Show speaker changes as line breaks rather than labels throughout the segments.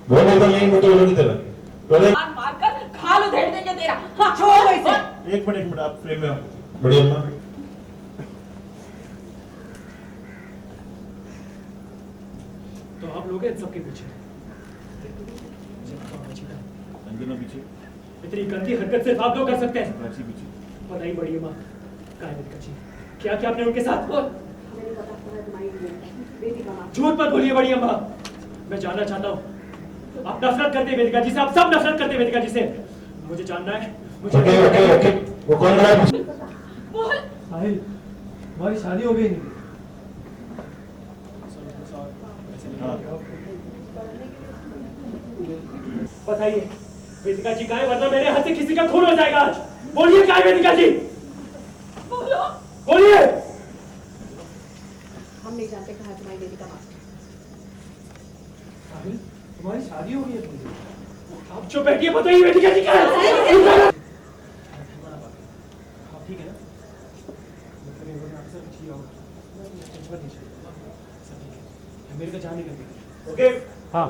बोले तो नहीं मैं तो बोलूंगी तेरा बोले
मारकर खाल उधेड़ देंगे तेरा। हाँ, छोड़ इसे।
एक मिनट आप फ्रेम में आओ बड़ी अम्मा
तो आप लोग हैं इन सबके पीछे।
अंजना पीछे
इतनी गंदी हरकत सिर्फ आप लोग कर सकते हैं।
प्राची पीछे
बताइए बड़ी अम्मा, कहाँ है वेदिका जी? क्या क्या आपने उनके साथ बोल? झूठ मत बोलिए बड़ी अम्मा, मैं जानना चाहता हूँ। आप नफरत करते हैं वेदिका जी से, आप सब नफरत करते हैं वेदिका जी से। मुझे जानना है, मुझे।
ओके वो कौन रहा है?
बोल।
साहिल, हमारी शादी हो गई नहीं? बताइए वेदिका जी कहाँ है, वरना मेरे हाथ से किसी का खून हो जाएगा आज। बोलिए कहाँ है वेदिका जी?
बोलो।
बोलिए।
हम नहीं जानते कहाँ है तुम्हारी वेदिका माँ।
साहिल, तुम्हारी शादी हो गई है तुमसे? आप चुप बैठिए, बताइए वेदिका जी कहाँ है? आप ठीक है ना? मेरे को जाने का।
ओके
हाँ।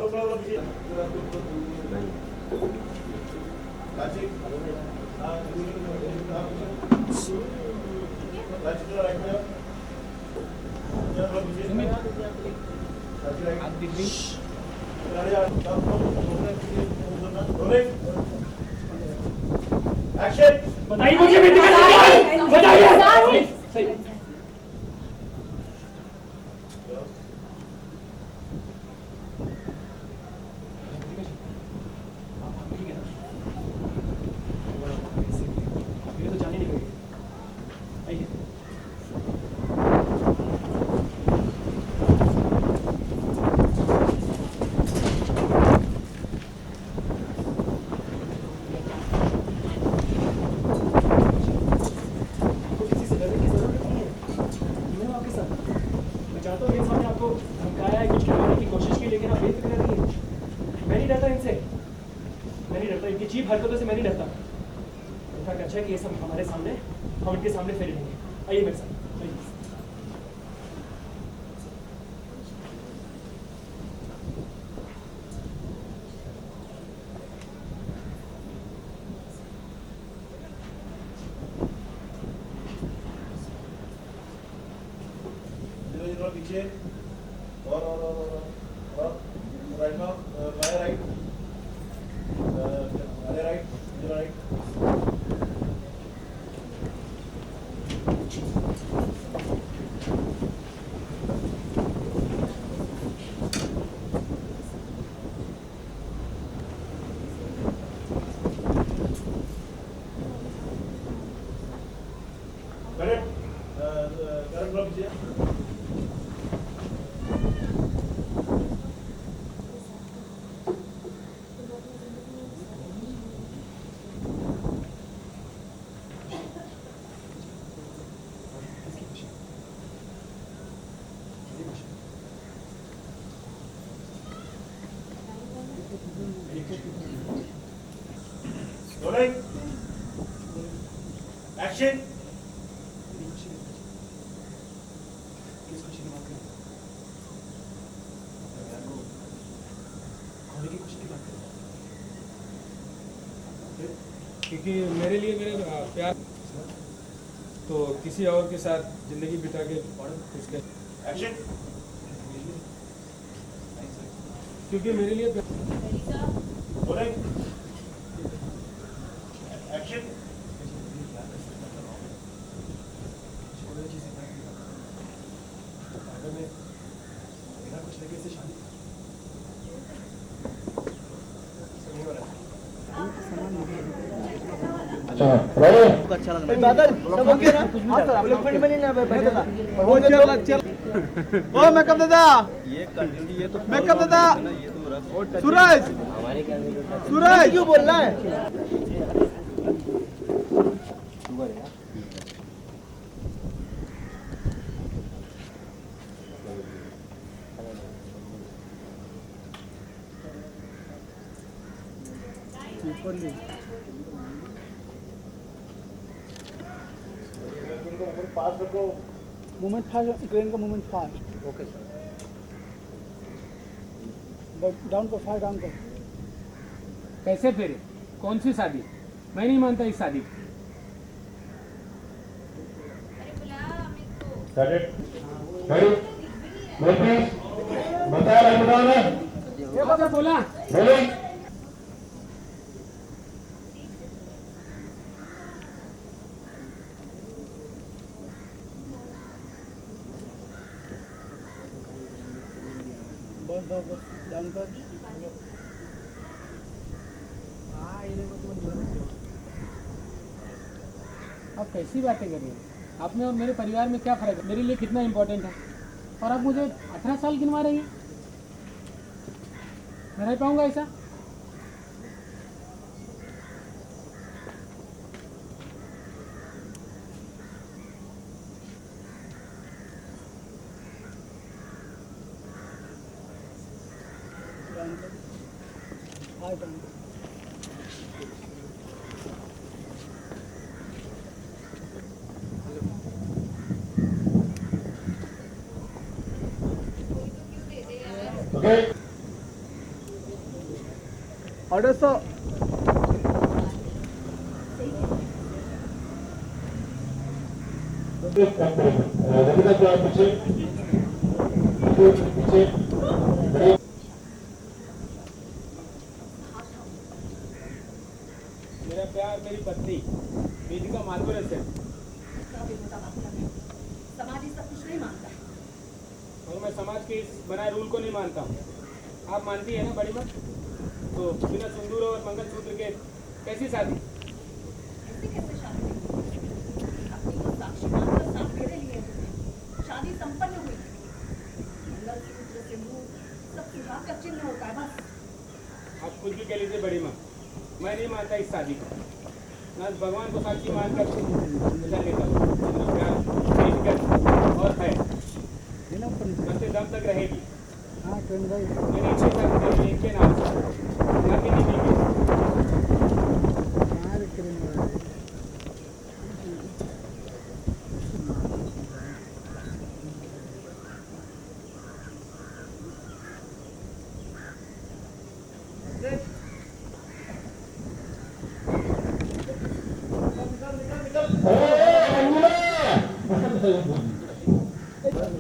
एक्शन
बताइए मुझे वेदिका जी कहाँ है? बताइए। सही। मेरे तो जाने नहीं गई। आइए। किसी से डरने की जरूरत नहीं है। मैं आपके साथ। मैं चाहता हूँ ये सामने आपको धमकाया है, कुछ कहने की कोशिश की, लेकिन आप बेफिक्र रहिए। मैं नहीं डरता इनसे। मैं नहीं डरता, इनकी चीप हरकतों से मैं नहीं डरता। इनका अच्छा है कि ये सब हमारे सामने, हम इनके सामने फेरे लेंगे। आइए मेरे साथ, आइए।
पीछे और राइट नाउ बाय राइट अरे राइट राइट करेक्ट पीछे rolling action
किस खुशी की बात करें? होने की खुशी की बात करें?
क्योंकि मेरे लिए मेरे प्यार तो किसी और के साथ जिंदगी बिता के उसके
action
क्योंकि मेरे लिए
rolling action
अगर मैं बिना कुछ लगे से शादी नहीं हो रहा।
अच्छा लग रहा है बादल सब ओके ना हां सर आप लोग फ्रेंड बने ना बैठेगा हो चल ओ मेकअप दादा ये कंटिन्यू ये तो मेकअप दादा सूरज सूरज क्यों बोल रहा है
पास रखो
मूवमेंट फास्ट क्रेन का movement fast
okay sir
down को फास्ट डाउन को
कैसे फेरे? कौन सी शादी? मैं नहीं मानता इस शादी को।
बताया
बोला आप कैसी बातें कर रहे हैं? आप में और मेरे परिवार में क्या फ़र्क है? मेरे लिए कितना इम्पोर्टेंट है और आप मुझे 18 साल गिनवा रही हैं? मैं रह पाऊंगा ऐसा?
ओके
ऑर्डर सो
पीछे पीछे
मेरा प्यार मेरी पत्नी वेदिका माथुर से
समाज इस सब कुछ नहीं मानता।
और मैं समाज के इस बनाए रूल को नहीं मानता हूँ। आप मानती है ना बड़ी माँ? तो बिना सिंदूर और मंगलसूत्र के कैसी शादी?
ऐसे कैसे शादी? अपनी को साक्षी मानकर साथ फेरे लिए थे। शादी संपन्न हुई थी। मंगलसूत्र सिंदूर सब सुहाग का चिन्ह होता है बस।
आप खुद भी कह लीजिए बड़ी माँ, मैं नहीं मानता इस शादी को। ना भगवान को साक्षी मानकर चल लेता हूँ। प्यार बेचकर और है करते दम तक रहेगी। मैंने इच्छा शादी इनके नाम से ना कि दीदी के।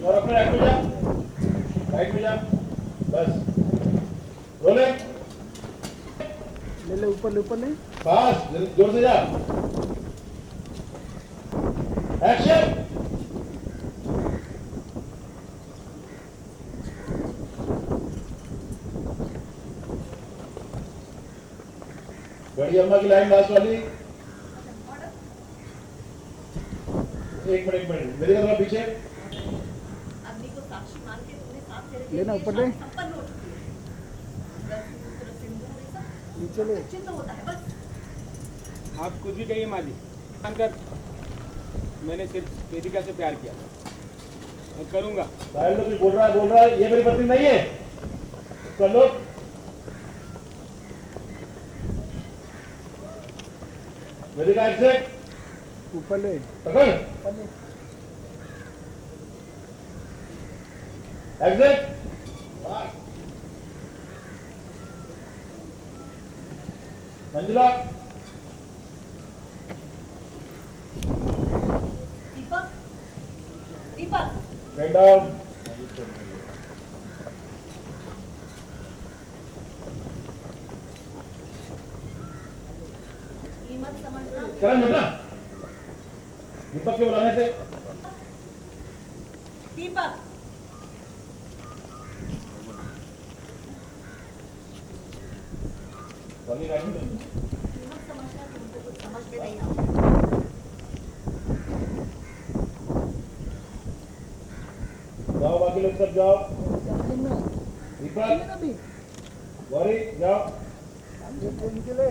और अपने राइट में जा बस रोले
ले ऊपर ले
फास्ट जोर से जा एक्शन बड़ी अम्मा की लाइन लास्ट वाली एक मिनट मेरी तरफ पीछे
अग्नि को साक्षी मान के तुमने साथ फेरे
लेना ऊपर ले।
संपन्न हो चुकी है। मंगलसूत्र सिंदूर ये सब
नीचे ले
चिन्ह होता है बस।
आप खुद भी कहिए माँ जी, जानकर मैंने सिर्फ वेदिका से प्यार किया और करूँगा।
साहिल तो कुछ बोल रहा है ये मेरी पत्नी नहीं है। चलो वेदिका एग्जैक्ट
ऊपर ले
पकड़ एग्जैक्ट मंजुला
दीपक दीपक
बेंड डाउन
ये मत समझना
चलन बेटा दीपक के बुलाने से
दीपक
राइट में
मत समझना तुमको कुछ समझ में नहीं आता।
जाओ बाकी लोग सब जाओ दीपक गौरी जाओ
नीचे ले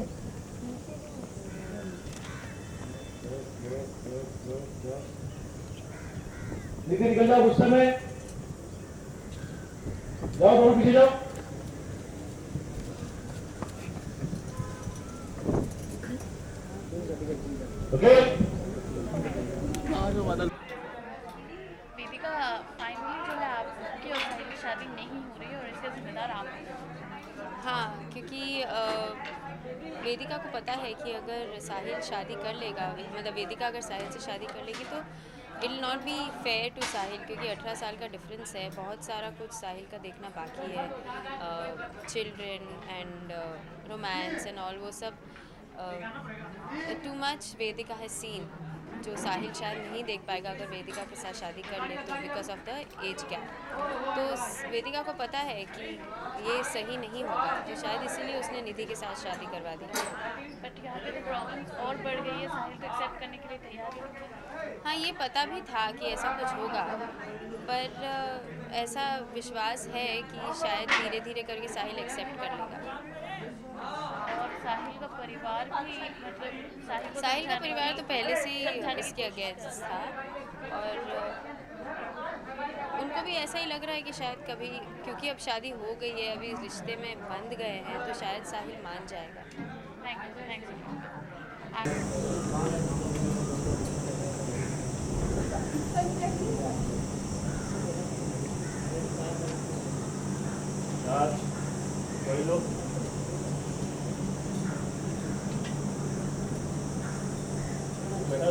नीचे निकल जाओ गुस्से में जाओ थोड़ा पीछे जाओ ओके
वेदिका फाइनली जो है आपकी और साहिल की शादी नहीं हो रही है और इसका जिम्मेदार आप हैं।
हाँ, क्योंकि
वेदिका को पता है कि अगर साहिल शादी कर लेगा, मतलब वेदिका अगर साहिल से शादी कर लेगी तो it will not be fair to Sahil, क्योंकि 18 साल का डिफरेंस है, बहुत सारा कुछ साहिल का देखना बाकी है, children and romance and all, वो सब too much Vedika has seen, जो साहिल शायद नहीं देख पाएगा अगर वेदिका के साथ शादी कर ले तो, because of the age gap. तो वेदिका को पता है कि ये सही नहीं होगा, तो शायद इसीलिए उसने निधि के साथ शादी करवा दी।
बट यहाँ पे तो प्रॉब्लम्स और बढ़ गई है, साहिल को एक्सेप्ट करने के लिए तैयार नहीं है।
हाँ, ये पता भी था कि ऐसा कुछ होगा, पर ऐसा विश्वास है कि शायद धीरे धीरे करके साहिल एक्सेप्ट कर लेगा।
और साहिल का परिवार भी, मतलब
साहिल का परिवार तो पहले से ही इसके अगेंस्ट था, और उनको भी ऐसा ही लग रहा है कि शायद कभी, क्योंकि अब शादी हो गई है, अभी इस रिश्ते में बंध गए हैं, तो शायद साहिल मान जाएगा।
थैंक
राज, कोई लोग बेटा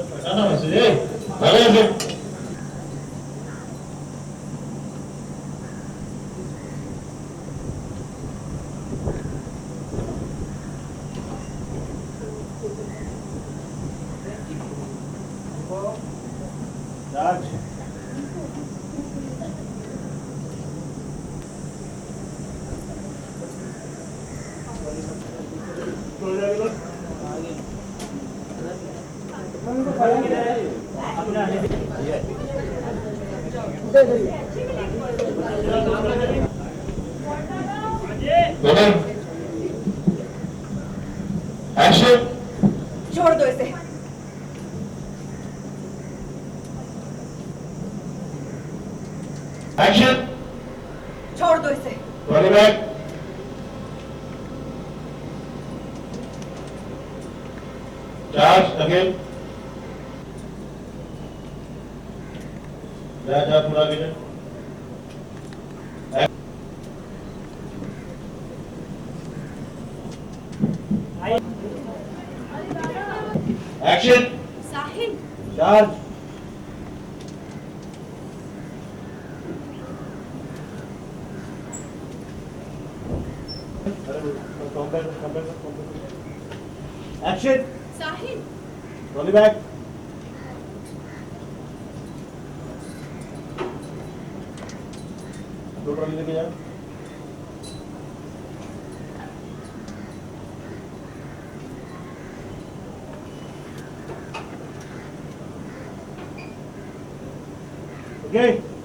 राज,
एक्शन।
छोड़ दो इसे।
एक्शन।
छोड़ दो इसे।
Rolling back. Charge again. जा पूरा गिने। एक्शन।
साहिल,
चार्ज। एक्शन।
साहिल,
रोलिंग बैक। दो ट्रॉली लेके जाओ। Okay.